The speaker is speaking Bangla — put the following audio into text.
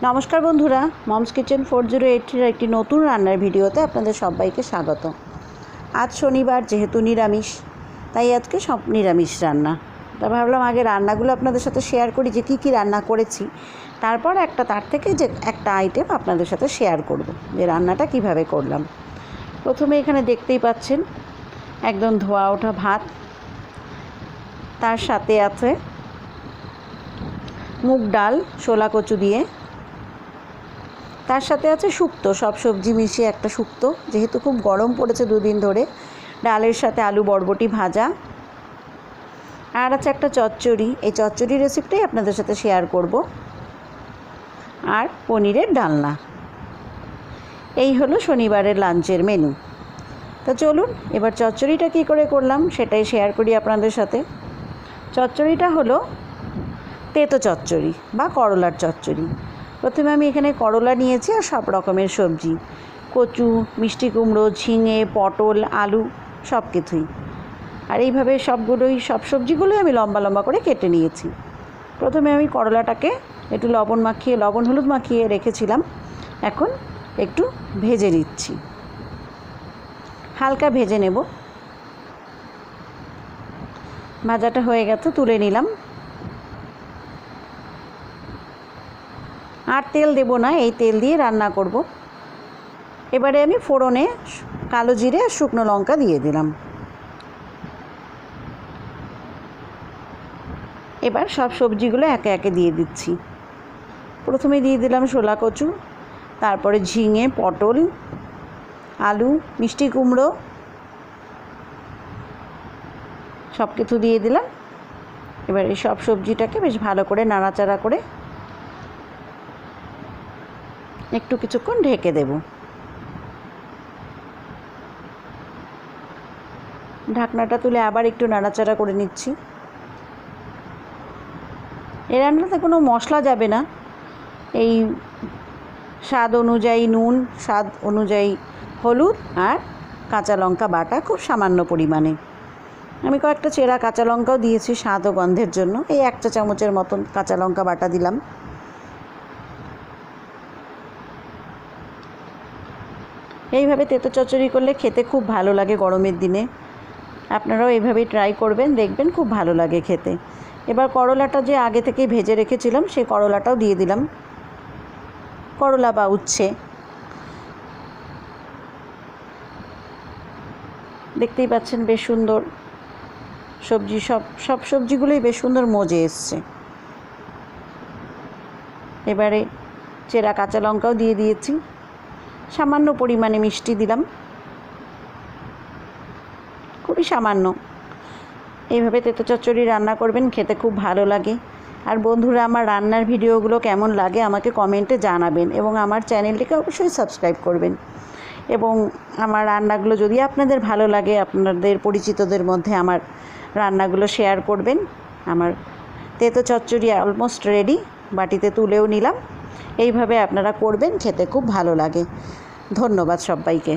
নমস্কার বন্ধুরা, মমস কিচেন 408 এর একটি নতুন রান্নার ভিডিওতে আপনাদের সবাইকে স্বাগত। আজ শনিবার, যেহেতু নিরামিষ, তাই আজকে সব নিরামিষ রান্না। তা ভাবলাম আগে রান্নাগুলো আপনাদের সাথে শেয়ার করি, যে কী রান্না করেছি, তারপর তার থেকে যে একটা আইটেম আপনাদের সাথে শেয়ার করব, যে রান্নাটা কিভাবে করলাম। প্রথমে এখানে দেখতেই পাচ্ছেন একদম ধোয়া ওঠা ভাত, তার সাথে আছে মুগ ডাল শোলা কচু দিয়ে, তার সাথে আছে শুক্তো, সব সবজি মিশিয়ে একটা শুক্তো, যেহেতু খুব গরম পড়েছে দুদিন ধরে। ডালের সাথে আলু বরবটি ভাজা, আর আছে একটা চচ্চড়ি। এই চচ্চড়ি রেসিপিটাই আপনাদের সাথে শেয়ার করব, আর পনিরের ডালনা। এই হলো শনিবারের লাঞ্চের মেনু। তা চলুন এবার চচ্চড়িটা কী করে করলাম সেটাই শেয়ার করি আপনাদের সাথে। চচ্চড়িটা হলো তেতো চচ্চড়ি বা করলার চচ্চড়ি। প্রথমে আমি এখানে করলা নিয়েছি আর সব রকমের সবজি, কচু, মিষ্টি কুমড়ো, ঝিঙে, পটল, আলু, সব কিছুই। আর এইভাবে সব সবজিগুলোই আমি লম্বা লম্বা করে কেটে নিয়েছি। প্রথমে আমি করলাটাকে একটু লবণ হলুদ মাখিয়ে রেখেছিলাম, এখন একটু ভেজে নিচ্ছি, হালকা ভেজে নেব। ভাজাটা হয়ে গেছে, তুলে নিলাম। আর তেল দেব না, এই তেল দিয়ে রান্না করব। এবারে আমি ফোড়নে কালো জিরে আর শুকনো লঙ্কা দিয়ে দিলাম। এবার সব সবজিগুলো একে একে দিয়ে দিচ্ছি। প্রথমে দিয়ে দিলাম শোলা কচু, তারপরে ঝিঙে, পটল, আলু, মিষ্টি কুমড়ো, সব কিছু দিয়ে দিলাম। এবার এই সব সবজিটাকে বেশ ভালো করে নাড়াচাড়া করে একটু কিছুক্ষণ ঢেকে দেব। ঢাকনাটা তুলে আবার একটু নাড়াচাড়া করে নিচ্ছি। এই রান্নাতে কোনো মশলা যাবে না, এই স্বাদ অনুযায়ী নুন, স্বাদ অনুযায়ী হলুদ আর কাঁচা লঙ্কা বাটা খুব সামান্য পরিমাণে। আমি কয়েকটা চেরা কাঁচা লঙ্কাও দিয়েছি স্বাদ ও গন্ধের জন্য। এই 1 চা চামচের মতন কাঁচা লঙ্কা বাটা দিলাম। এইভাবে তেতো চচ্চড়ি করলে খেতে খুব ভালো লাগে গরমের দিনে। আপনারাও এইভাবেই ট্রাই করবেন, দেখবেন খুব ভালো লাগে খেতে। এবার করলাটা যে আগে থেকে ভেজে রেখেছিলাম, সেই করলাটাও দিয়ে দিলাম, করলা বা উচ্ছে। দেখতেই পাচ্ছেন বেশ সুন্দর সবজি, সব সবজিগুলোই বেশ সুন্দর মজে এসছে। এবারে চেরা কাঁচা লঙ্কাও দিয়ে দিয়েছি, সামান্য পরিমাণে মিষ্টি দিলাম, খুবই সামান্য। এইভাবে তেতো চচ্চড়ি রান্না করবেন, খেতে খুব ভালো লাগে। আর বন্ধুরা, আমার রান্নার ভিডিওগুলো কেমন লাগে আমাকে কমেন্টে জানাবেন, এবং আমার চ্যানেলটিকে অবশ্যই সাবস্ক্রাইব করবেন। এবং আমার রান্নাগুলো যদি আপনাদের ভালো লাগে, আপনাদের পরিচিতদের মধ্যে আমার রান্নাগুলো শেয়ার করবেন। আমার তেতো চচ্চড়ি অলমোস্ট রেডি, বাটিতে তুলেও নিলাম। এইভাবে আপনারা করবেন, খেতে খুব ভালো লাগে। ধন্যবাদ সবাইকে।